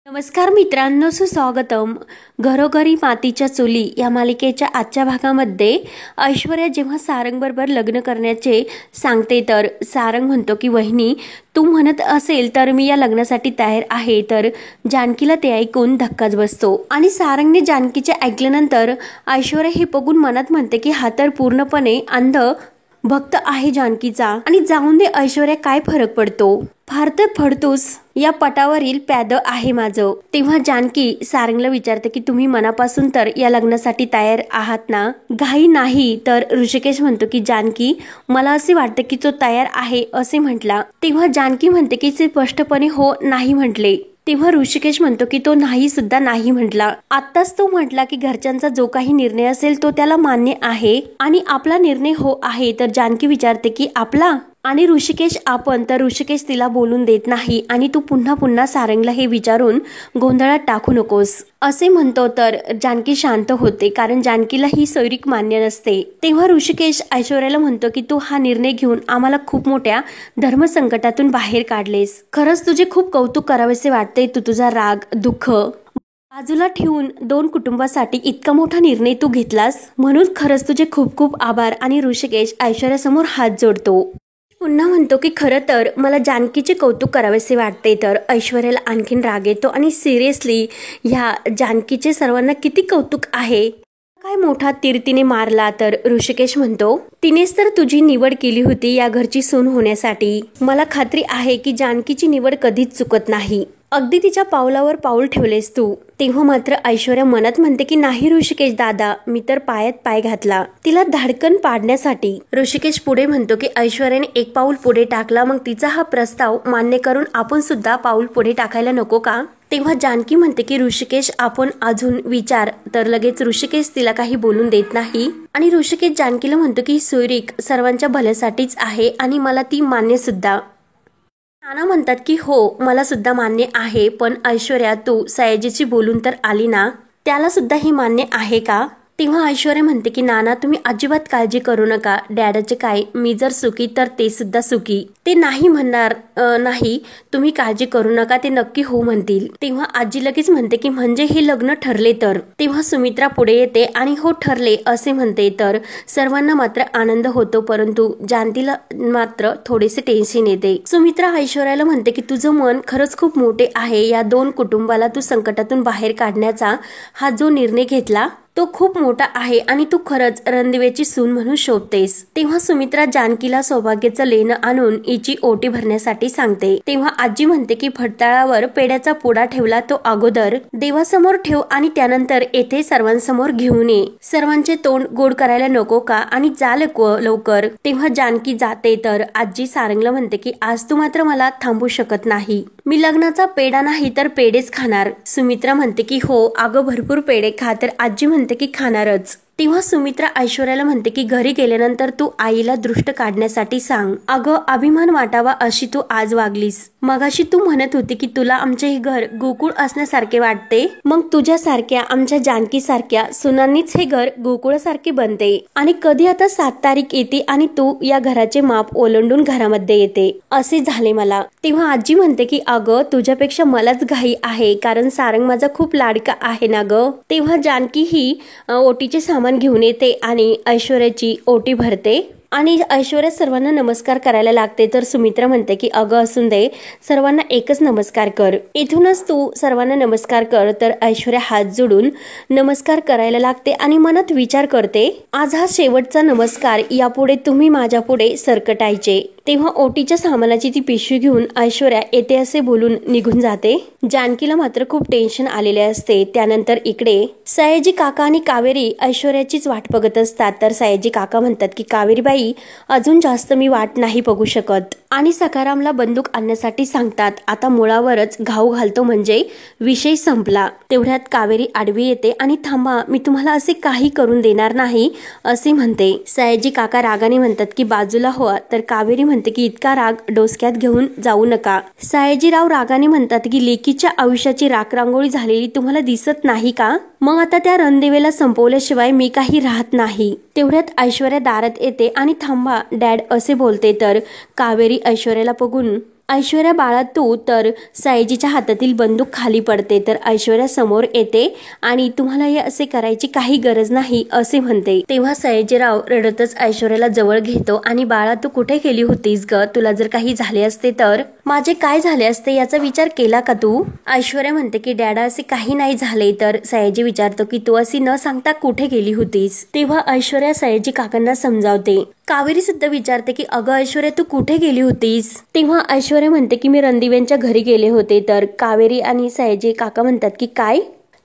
नमस्कार मित्रांनो, सुस्वागतम. घरोघरी मातीच्या चुली या मालिकेच्या आजच्या भागामध्ये ऐश्वर्या जेव्हा सारंगबरोबर लग्न करण्याचे सांगते तर सारंग म्हणतो की वहिनी, तू म्हणत असेल तर मी या लग्नासाठी तयार आहे. तर जानकीला ते ऐकून धक्काच बसतो आणि सारंगने जानकीचे ऐकल्यानंतर ऐश्वर्या हे बघून मनात म्हणते की हा तर पूर्णपणे अंध भक्त आहे जानकीचा. आणि जाऊन दे ऐश्वर्या, काय फरक पडतो, फार तर फडतूस, या पटावरील प्याद आहे माझं. तेव्हा जानकी सारंगला विचारते की तुम्ही मनापासून तर या लग्नासाठी तयार आहात ना? घाई नाही. तर ऋषिकेश म्हणतो की जानकी, मला असे वाटते की तो तयार आहे असे म्हटला. तेव्हा जानकी म्हणते की ते स्पष्टपणे हो नाही म्हटले. तेव्हा ऋषिकेश म्हणतो की तो नाही सुद्धा नाही म्हटला. आत्ताच तो म्हटला की घरच्यांचा जो काही निर्णय असेल तो त्याला मान्य आहे आणि आपला निर्णय हो आहे. तर जानकी विचारते की आपला आणि ऋषिकेश आपण. तर ऋषिकेश तिला बोलून देत नाही आणि तू पुन्हा पुन्हा सारंगला हे विचारून गोंधळात टाकू नकोस असे म्हणतो. तर जानकी शांत होते कारण जानकीला ही सोयरीक मान्य नसते. तेव्हा ऋषिकेश ऐश्वर्याला म्हणतो की तू हा निर्णय घेऊन आम्हाला खूप मोठ्या धर्मसंकटातून बाहेर काढलेस. खरंच तुझे खूप कौतुक करावेसे वाटते. तू तुझा राग, दुःख बाजूला ठेवून दोन कुटुंबासाठी इतका मोठा निर्णय तू घेतलास, म्हणून खरंच तुझे खूप खूप आभार. आणि ऋषिकेश ऐश्वर्यासमोर हात जोडतो. पुन्हा म्हणतो की खरं तर मला जानकीचे कौतुक करावेसे वाटते. तर ऐश्वर्याला आणखीन राग येतो आणि सिरियसली ह्या जानकीचे सर्वांना किती कौतुक आहे, काय मोठा तीर तिने मारला. तर ऋषिकेश म्हणतो तिनेच तर तुझी निवड केली होती या घरची सून होण्यासाठी. मला खात्री आहे की जानकीची निवड कधीच चुकत नाही. अगदी तिच्या पावलावर पाऊल ठेवलेस तू. तेव्हा मात्र ऐश्वर्या मनात म्हणते की नाही ऋषिकेश दादा, मी तर पायात पाय घातला तिला धाडकन पाडण्यासाठी. ऋषिकेश पुढे म्हणतो की ऐश्वर्याने एक पाऊल पुढे टाकला, मग तिचा हा प्रस्ताव मान्य करून आपण सुद्धा पाऊल पुढे टाकायला नको का? तेव्हा जानकी म्हणते की ऋषिकेश आपण अजून विचार. तर लगेच ऋषिकेश तिला काही बोलून देत नाही आणि ऋषिकेश जानकीला म्हणतो की सोयरीक सर्वांच्या भल्यासाठीच आहे आणि मला ती मान्य सुद्धा. नाना म्हणतात की हो मला सुद्धा मान्य आहे, पण ऐश्वर्या तू सयाजीची बोलून तर आली ना, त्याला सुद्धा हे मान्य आहे का? तेव्हा ऐश्वर्या म्हणते की नाना तुम्ही अजिबात काळजी करू नका. डॅडाचे काय, मी जर सुखी तर ते सुद्धा सुखी. ते नाही म्हणणार नाही, तुम्ही काळजी करू नका, ते नक्की हो म्हणतील. तेव्हा आजी लगेच म्हणते की म्हणजे हे लग्न ठरले तर? तेव्हा सुमित्रा पुढे येते आणि हो ठरले असे म्हणते. तर सर्वांना मात्र आनंद होतो, परंतु जानकीला मात्र थोडेसे टेन्शन येते. सुमित्रा ऐश्वर्याला म्हणते की तुझं मन खरंच खूप मोठे आहे. या दोन कुटुंबाला तू संकटातून बाहेर काढण्याचा हा जो निर्णय घेतला तो खूप मोठा आहे आणि तू खरंच रणदिवेची सून म्हणून शोभतेस. तेव्हा सुमित्रा जानकीला सौभाग्याचं लेणं आणून हिची ओटी भरण्यासाठी सांगते. तेव्हा आजी म्हणते की फडताळावर पेड्याचा पुडा ठेवला तो अगोदर देवासमोर ठेव आणि त्यानंतर येथे सर्वांसमोर घेऊन ये. सर्वांचे तोंड गोड करायला नको का? आणि जा लवकर. तेव्हा जानकी जाते. तर आजी सारंगला म्हणते की आज तू मात्र मला थांबू शकत नाही. मी लग्नाचा पेढा नाही तर पेढेच खाणार. सुमित्रा म्हणते की हो अगं भरपूर पेढे खा. तर आजी म्हणते की खाणारच. तेव्हा सुमित्रा ऐश्वर्याला म्हणते की घरी गेल्यानंतर तू आईला दृष्ट काढण्यासाठी सांग. अगं अभिमान वाटावा अशी तू आज वागलीस. मगाशी तू म्हणत होती की तुला आमचे हे घर गोकुळ असण्यासारखे वाटते, मग तुझ्यासारख्या आमच्या जानकी सारख्या सुनांनीच हे घर गोकुळासारखे बनते. आणि कधी आता 7 तारीख येते आणि तू या घराचे माप ओलांडून घरामध्ये येते असे झाले मला. तेव्हा आजी म्हणते की अगं तुझ्यापेक्षा मलाच घाई आहे, कारण सारंग माझा खूप लाडका आहे ना ग. तेव्हा जानकी ही ओटीचे सामान घेऊन येते आणि ऐश्वर्याची ओटी भरते आणि ऐश्वर्या सर्वांना नमस्कार करायला लागते. तर सुमित्रा म्हणते की अगं असून दे, सर्वांना एकच नमस्कार कर, इथूनच तू सर्वांना नमस्कार कर. तर ऐश्वर्या हात जोडून नमस्कार करायला लागते आणि मनात विचार करते आज हा शेवटचा नमस्कार, यापुढे तुम्ही माझ्या पुढे सरकटायचे. तेव्हा ओटीच्या सामानाची ती पिशवी घेऊन ऐश्वर्या येते असे बोलून निघून जाते. जानकीला मात्र खूप टेन्शन आलेले असते. त्यानंतर इकडे सयाजी काका आणि कावेरी ऐश्वर्याचीच वाट बघत असतात. तर सयाजी काका म्हणतात की कावेरीबाई अजून जास्त मी वाट नाही बघू शकत आणि सखारामला बंदूक आणण्यासाठी सांगतात. आता मुळावरच घाव घालतो म्हणजे विषय संपला. तेवढ्यात कावेरी आडवी येते आणि थांबा, मी तुम्हाला असे काही करून देणार नाही असे म्हणते. सयाजी काका रागाने म्हणतात की बाजूला हो. तर कावेरी म्हणते की इतका राग डोसक्यात घेऊन जाऊ नका. सयाजीराव रागाने म्हणतात की लेकीच्या आयुष्याची राखरांगोळी झालेली तुम्हाला दिसत नाही का? मग आता त्या रणदेवेला संपवल्याशिवाय मी काही राहत नाही. तेवढ्यात ऐश्वर्या दारात येते आणि थांबा डॅड असे बोलते. तर कावेरी ऐश्वर्याला बघून ऐश्वर्या बाळा तू, तर सायजीच्या हातातील बंदूक खाली पडते. तर ऐश्वर्या समोर येते आणि तुम्हाला हे असे करायची काही गरज नाही असे म्हणते. तेव्हा सयाजीराव रडतच ऐश्वर्याला जवळ घेतो आणि बाळा तू कुठे गेली होतीस ग? तुला जर काही झाले असते तर माझे काय झाले असते याचा विचार केला का तू? ऐश्वर्या म्हणते की डॅडा असे काही नाही झाले. तर सयाजी विचारतो की तू अशी न सांगता कुठे गेली होतीस? तेव्हा ऐश्वर्या सयाजी काकांना समजावते. कावेरी सुद्धा विचारते की अगं ऐश्वर्या तू कुठे गेली होतीस? तेव्हा ऐश्वर्या म्हणते की मी रणदिव्यांच्या घरी गेले होते. तर कावेरी आणि सयाजी काका म्हणतात की काय?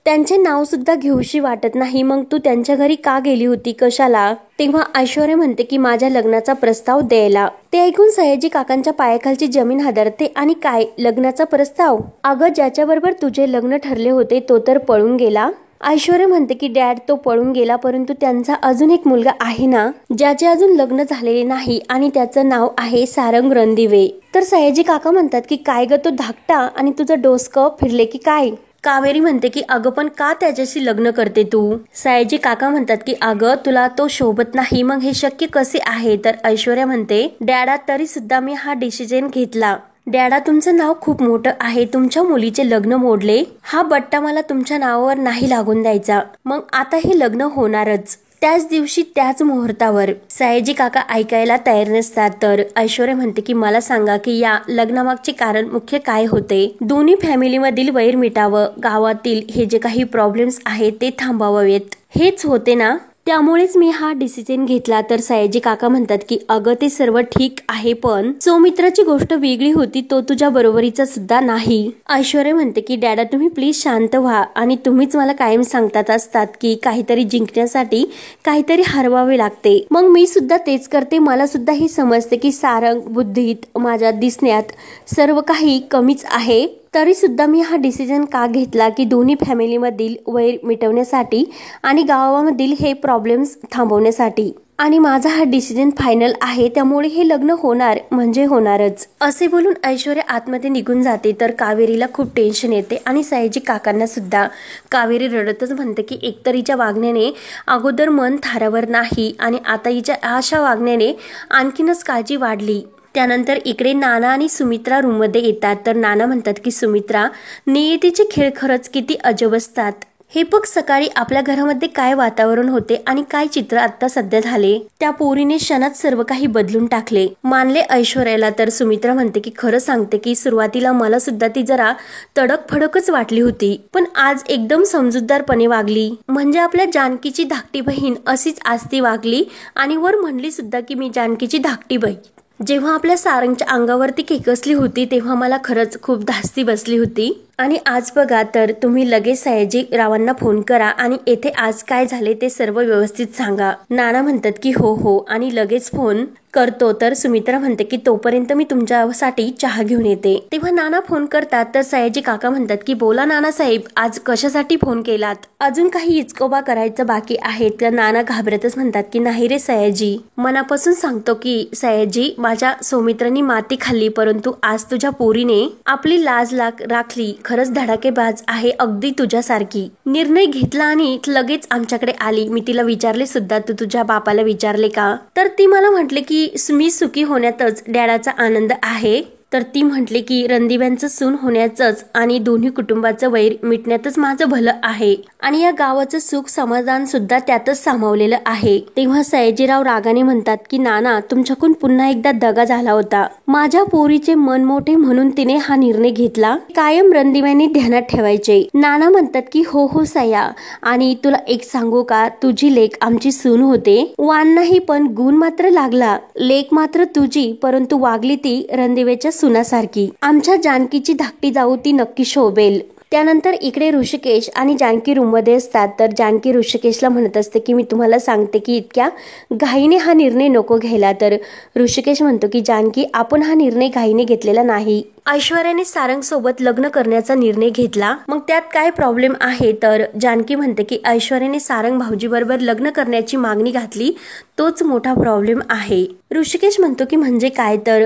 त्यांचे नाव सुद्धा घेऊशी वाटत नाही, मग तू त्यांच्या घरी का गेली होती, कशाला? तेव्हा ऐश्वर्या म्हणते की माझ्या लग्नाचा प्रस्ताव द्यायला. ते ऐकून सयाजी काकांच्या पायाखालची जमीन हादरते. आणि काय लग्नाचा प्रस्ताव? अगं ज्याच्याबरोबर तुझे लग्न ठरले होते तो तर पळून गेला. ऐश्वर्या म्हणते की डॅड तो पळून गेला, परंतु त्यांचा अजून एक मुलगा आहे ना ज्याचे अजून लग्न झालेले नाही आणि त्याचं नाव आहे सारंग रणदिवे. तर सयाजी काका म्हणतात की काय ग तो धाकटा आणि तुझं डोसकं फिरले की काय? कावेरी म्हणते की अगं पण का त्याच्याशी लग्न करते तू? सयाजी काका म्हणतात की अगं तुला तो शोभत नाही, मग हे शक्य कसे आहे? तर ऐश्वर्या म्हणते डॅडा तरी सुद्धा मी हा डिसिजन घेतला. डॅडा तुमचं नाव खूप मोठं आहे, तुमच्या मुलीचे लग्न मोडले, हा बट्टा मला तुमच्या नावावर नाही लागून द्यायचा. मग आता हे लग्न होणारच. त्याच दिवशी त्याच मुहूर्तावर. सयाजी काका ऐकायला तयार नसतात. तर ऐश्वर्या म्हणते की मला सांगा की या लग्नामागचे कारण मुख्य काय होते? दोन्ही फॅमिलीमधील वैर मिटावं, गावातील हे जे काही प्रॉब्लेम्स आहेत ते थांबवावेत, हेच होते ना? त्यामुळेच मी हा डिसिजन घेतला. तर सयाजी काका म्हणतात की अगं ते सर्व ठीक आहे, पण सौमित्राची गोष्ट वेगळी होती, तो तुझ्या बरोबरीचा सुद्धा नाही. ऐश्वर्या म्हणते की डॅडा तुम्ही प्लीज शांत व्हा, आणि तुम्हीच मला कायम सांगतात असतात की काहीतरी जिंकण्यासाठी काहीतरी हरवावे लागते. मग मी सुद्धा तेच करते. मला सुद्धा हे समजते की सारंग बुद्धीत, माझ्या दिसण्यात सर्व काही कमीच आहे. तरी सुद्धा मी हा डिसिजन का घेतला की दोन्ही फॅमिलीमधील वैर मिटवण्यासाठी आणि गावामधील हे प्रॉब्लेम्स थांबवण्यासाठी. आणि माझा हा डिसिजन फायनल आहे, त्यामुळे हे लग्न होणार म्हणजे होणारच. असे बोलून ऐश्वर्या आतमध्ये निघून जाते. तर कावेरीला खूप टेन्शन येते आणि सयाजी काकांना सुद्धा. कावेरी रडतच म्हणते की एकतर हिच्या वागण्याने अगोदर मन थारावर नाही आणि आता हिच्या अशा वागण्याने आणखीनच काळजी वाढली. त्यानंतर इकडे नाना आणि सुमित्रा रूममध्ये येतात. तर नाना म्हणतात की सुमित्रा, नियतीचे खेळ खरंच किती अजब असतात. हे बघ सकाळी आपल्या घरामध्ये काय वातावरण होते आणि काय चित्र आता सध्या झाले. त्या पोरीने क्षणात सर्व काही बदलून टाकले. मानले ऐश्वर्याला. तर सुमित्रा म्हणते की खरं सांगते की सुरुवातीला मला सुद्धा ती जरा तडक फडकच वाटली होती, पण आज एकदम समजूतदारपणे वागली. म्हणजे आपल्या जानकीची धाकटी बहीण अशीच आज ती वागली आणि वर म्हणली सुद्धा की मी जानकीची धाकटी बहीण. जेव्हा आपल्या सारंगच्या अंगावरती केकसली होती तेव्हा मला खरंच खूप धास्ती बसली होती. आणि आज बघा, तर तुम्ही लगेच सयाजी रावांना फोन करा आणि येथे आज काय झाले ते सर्व व्यवस्थित सांगा. नाना म्हणतात की हो हो आणि लगेच फोन करतो. तर सुमित्रा म्हणते की तोपर्यंत मी तुमच्यासाठी चहा घेऊन येते. तेव्हा नाना फोन करतात. तर सयाजी काका म्हणतात की बोला नाना साहेब, आज कशासाठी फोन केलात? अजून काही इचकोबा करायचं बाकी आहे? तर नाना घाबरतच म्हणतात की नाही रे सयाजी, मनापासून सांगतो की सयाजी, माझ्या सौमित्रांनी माती खाल्ली, परंतु आज तुझ्या पोरीने आपली लाज राखली. खरंच धडाकेबाज आहे, अगदी तुझ्यासारखी. निर्णय घेतला आणि लगेच आमच्याकडे आली. मी तिला विचारले सुद्धा, तू तुझ्या बापाला विचारले का? तर ती मला म्हटले की मी सुखी होण्यातच डॅडाचा आनंद आहे. तर ती म्हटली की रणदिव्यांचं सून होण्याचंच आणि दोन्ही कुटुंबाचं वैर मिटण्यातच माझं भलं आहे आणि या गावाचं सुख समाधान सुद्धा त्यातच सामावलेलं आहे. तेव्हा सयाजीराव रागाने म्हणतात की नाना, तुमच्याकडून पुन्हा एकदा दगा झाला होता. माझ्या पोरीचे मन मोठे म्हणून तिने हा निर्णय घेतला. कायम रणदिव्यांनी ध्यानात ठेवायचे. नाना म्हणतात की हो हो सया, आणि तुला एक सांगू का, तुझी लेक आमची सून होते. वाण नाही पण गुण मात्र लागला. लेक मात्र तुझी, परंतु वागली ती रणदिव्याच्या सुनासारखी. आमच्या जानकीची धाकटी जाऊ ती नक्की शोभेल. त्यानंतर इकडे ऋषिकेश आणि जानकी रूम मध्ये असतात. तर जानकी ऋषिकेशला म्हणत असते की मी तुम्हाला सांगते की इतक्या घाईने हा निर्णय नको घ्यायला. तर ऋषिकेश म्हणतो की जानकी, आपण हा निर्णय घाईने घेतलेला नाही. ऐश्वर्याने सारंग सोबत लग्न करण्याचा निर्णय घेतला, मग त्यात काय प्रॉब्लेम आहे? तर जानकी म्हणते की ऐश्वर्याने सारंग भाऊजी बरोबर लग्न करण्याची मागणी घातली, तोच मोठा प्रॉब्लेम आहे. ऋषिकेश म्हणतो की म्हणजे काय? तर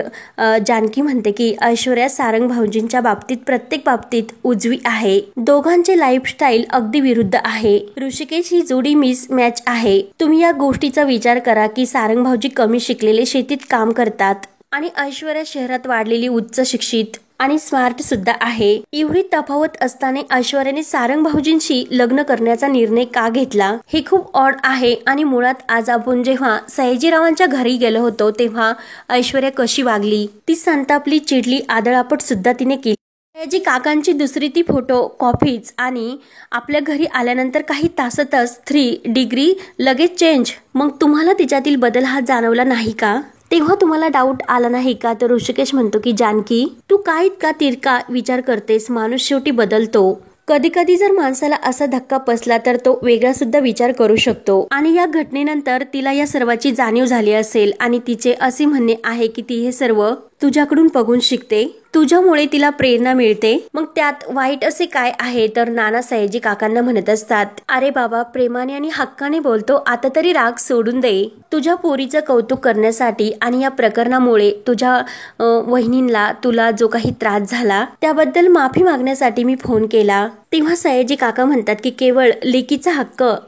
जानकी म्हणते की ऐश्वर्या सारंग भाऊजींच्या बाबतीत प्रत्येक बाबतीत उजवी आहे. दोघांचे लाईफस्टाईल अगदी विरुद्ध आहे. ऋषिकेश ही जोडी मिस मॅच आहे. तुम्ही या गोष्टीचा विचार करा की सारंग भाऊजी कमी शिकलेले, शेतीत काम करतात आणि ऐश्वर्या शहरात वाढलेली उच्च शिक्षित आणि स्मार्ट सुद्धा आहे। एवढी तफावत असताना ऐश्वर्याने सारंग भाऊजींशी लग्न करण्याचा निर्णय का घेतला हे खूप ऑड आहे। आणि मुळात आज आपण जेव्हा सयाजीरावांच्या घरी गेलो होतो तेव्हा ऐश्वर्या कशी वागली, ती संतापली, चिडली, आदळापट सुद्धा तिने केली। सयाजी काकांची दुसरी ती फोटो कॉपीज आणि आपल्या घरी आल्यानंतर काही तासातच 3 डिग्री लगेच चेंज। मग तुम्हाला तिच्यातील बदल हा जाणवला नाही का? तेव्हा तुम्हाला डाऊट आला नाही का? तर ऋषिकेश म्हणतो की जानकी, तू काय इतका तिरका विचार करतेस? माणूस शेवटी बदलतो। कधी कधी जर माणसाला असा धक्का बसला तर तो वेगळा सुद्धा विचार करू शकतो। आणि या घटनेनंतर तिला या सर्वाची जाणीव झाली असेल आणि तिचे असे म्हणणे आहे की ती हे सर्व तुझ्याकडून बघून शिकते, तुझ्यामुळे तिला प्रेरणा मिळते। मग त्यात वाईट असे काय आहे? तर नाना सयाजी काकांना म्हणत असतात, अरे बाबा, प्रेमाने आणि हक्काने बोलतो, आता तरी राग सोडून दे। तुझ्या पोरीचं कौतुक करण्यासाठी आणि या प्रकरणामुळे तुझ्या वहिनींना तुला जो काही त्रास झाला त्याबद्दल माफी मागण्यासाठी मी फोन केला। तेव्हा सयाजी काका म्हणतात की केवळ लेकीचा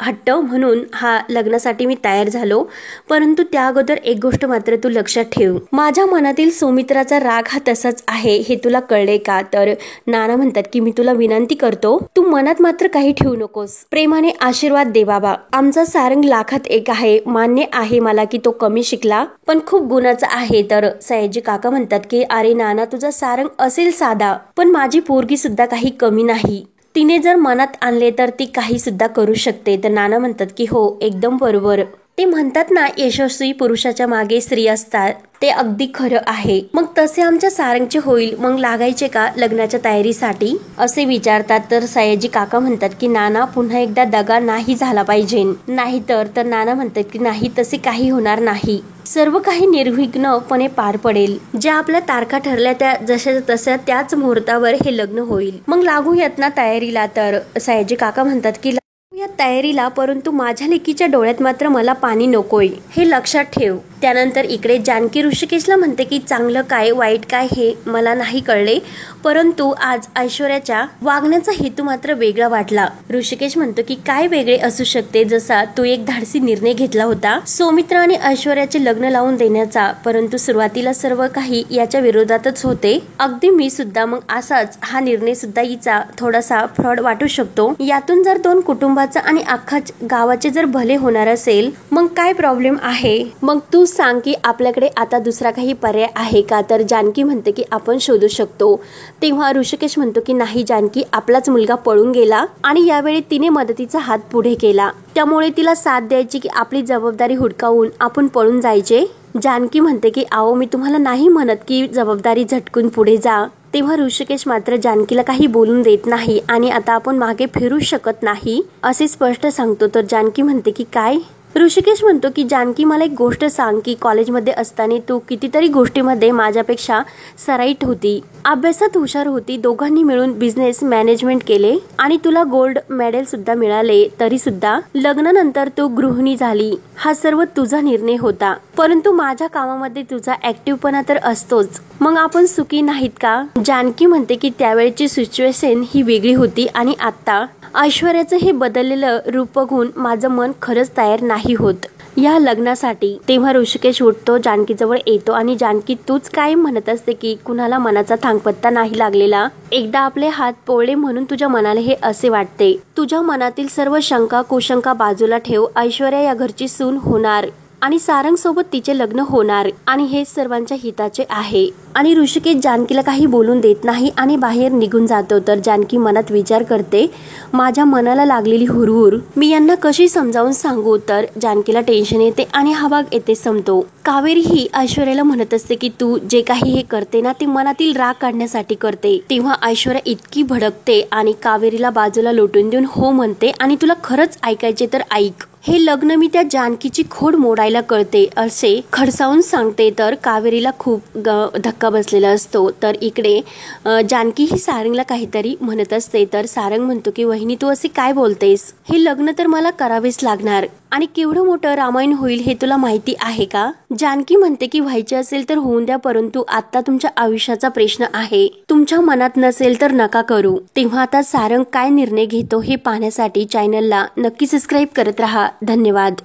हट्ट म्हणून हा लग्नासाठी मी तयार झालो, परंतु त्या अगोदर एक गोष्ट मात्र तू लक्षात ठेव, माझ्या मनातील सौमित्राचा राग हा तसाच आहे हे तुला कळले का? तर नाना म्हणतात की मी तुला विनंती करतो, तू मनात मात्र काही ठेवू नकोस, प्रेमाने आशीर्वाद दे बाबा। आमचा सारंग लाखात एक आहे, मान्य आहे मला की तो कमी शिकला पण खूप गुणाचा आहे। तर सयाजी काका म्हणतात की अरे नाना, तुझा सारंग असेल साधा पण माझी पोरगी सुद्धा काही कमी नाही, तिने जर मनात आणले तर ती काही सुद्धा करू शकते। तर नाना म्हणतात की हो, एकदम बरोबर। ते म्हणतात ना, यशस्वी पुरुषाच्या मागे स्त्री असतात, ते अगदी खरं आहे। मग तसे आमच्या सारंगचे होईल, मग लागायचे का लग्नाच्या तयारीसाठी असे विचारतात। तर सयाजी काका म्हणतात की नाना, पुन्हा एकदा दगा नाही झाला पाहिजे, नाहीतर तर नाना म्हणतात की नाही, तसे काही होणार नाही, सर्व काही निर्विघ्नपणे पार पडेल, ज्या आपल्या तारखा ठरल्या त्या जशा तशा त्याच मुहूर्तावर हे लग्न होईल। मग लागूयात ना तयारीला? तर सयाजी काका म्हणतात की या तयारीला, परंतु माझ्या लेकीच्या डोळ्यात मात्र मला पाणी नकोय, हे लक्षात ठेव। त्यानंतर इकडे जानकी ऋषिकेशला म्हणते की चांगलं काय वाईट काय हे मला नाही कळले, परंतु आज ऐश्वर्याच्या वागण्याचा हेतू मात्र वेगळा वाटला। ऋषिकेश म्हणतो की काय वेगळे असू शकते? जसा तू एक धाडसी निर्णय घेतला होता सौमित्र आणि ऐश्वर्याचे लग्न लावून देण्याचा, परंतु सुरुवातीला सर्व काही याच्या विरोधातच होते, अगदी मी सुद्धा। मग असाच हा निर्णय सुद्धा हिचा थोडासा फ्रॉड वाटू शकतो। यातून जर 2 कुटुंबाचा आणि अख्खा गावाचे जर भले होणार असेल मग काय प्रॉब्लेम आहे? मग तू सांग की आपल्याकडे आता दुसरा काही पर्याय आहे का? तर जानकी म्हणते की आपण शोधू शकतो। तेव्हा ऋषिकेश म्हणतो की नाही जानकी, आपलाच मुलगा पळून गेला आणि यावेळी तिने मदतीचा हात पुढे केला, त्यामुळे तिला साथ द्यायची की आपली जबाबदारी हुडकावून आपण पळून जायचे। जानकी म्हणते की आओ, मी तुम्हाला नाही म्हणत की जबाबदारी झटकून पुढे जा। तेव्हा ऋषिकेश मात्र जानकीला काही बोलून देत नाही आणि आता आपण मागे फिरू शकत नाही असे स्पष्ट सांगतो। तर जानकी म्हणते की काय? ऋषिकेश म्हणतो की जानकी, मला एक गोष्ट सांग की कॉलेजमध्ये असताना तू कितीतरी गोष्टीमध्ये माझ्यापेक्षा सराईट होती, अभ्यासात हुशार होती, दोघांनी मिळून बिझनेस मॅनेजमेंट केले आणि तुला गोल्ड मेडल सुद्धा मिळाले, तरी सुद्धा लग्नानंतर तू गृहिणी झाली, हा सर्व तुझा निर्णय होता, परंतु माझ्या कामामध्ये तुझा ऍक्टिव्हपणा तर असतोच, मग आपण सुखी नाहीत का? जानकी म्हणते की त्यावेळची सिच्युएशन ही वेगळी होती आणि आता ऐश्वर्याचं हे बदललेलं रूप बघून माझं मन खरंच तयार नाही होत या लग्नासाठी। तेव्हा ऋषिकेश उठतो, जानकी जवळ येतो आणि जानकी, तूच काय म्हणत असते की कुणाला मनाचा थांगपत्ता नाही लागलेला, एकदा आपले हात पोळले म्हणून तुझ्या मनाला हे असे वाटते, तुझ्या मनातील सर्व शंका कुशंका बाजूला ठेव, ऐश्वर्या या घरची सून होणार आणि सारंग सोबत तिचे लग्न होणार आणि हे सर्वांच्या हिताचे आहे। आणि ऋषिकेश जानकीला काही बोलून देत नाही आणि बाहेर निघून जातो। तर जानकी मनात विचार करते, माझ्या मनाला लागलेली हुरहुर मी यांना कशी समजावून सांगू? तर जानकीला टेन्शन येते आणि हा भाग येथे संपतो। कावेरी ही ऐश्वर्याला म्हणत असते की तू जे काही हे करते ना ते मनातील राग काढण्यासाठी करते। तेव्हा ऐश्वर्या इतकी भडकते आणि कावेरीला बाजूला लोटून देऊन हो म्हणते आणि तुला खरंच ऐकायचे तर ऐक, हे लग्न मी त्या जानकीची खोड मोडायला करते असे खडसावून सांगते। तर कावेरीला खूप धक्का बसलेला असतो। तर इकडे जानकी ही सारंगला काहीतरी म्हणत असते। तर सारंग म्हणतो की वहिनी, तू असे काय बोलतेस, हे लग्न तर मला करावेच लागणार आणि केवढं मोठं रामायण होईल हे तुला माहिती आहे का? जानकी म्हणते की व्हायचे असेल तर होऊन द्या, परंतु आता तुमच्या आयुष्याचा प्रश्न आहे, तुमच्या मनात नसेल तर नका करू। तेव्हा आता सारंग काय निर्णय घेतो हे पाहण्यासाठी चॅनलला नक्की सबस्क्राईब करत राहा। धन्यवाद।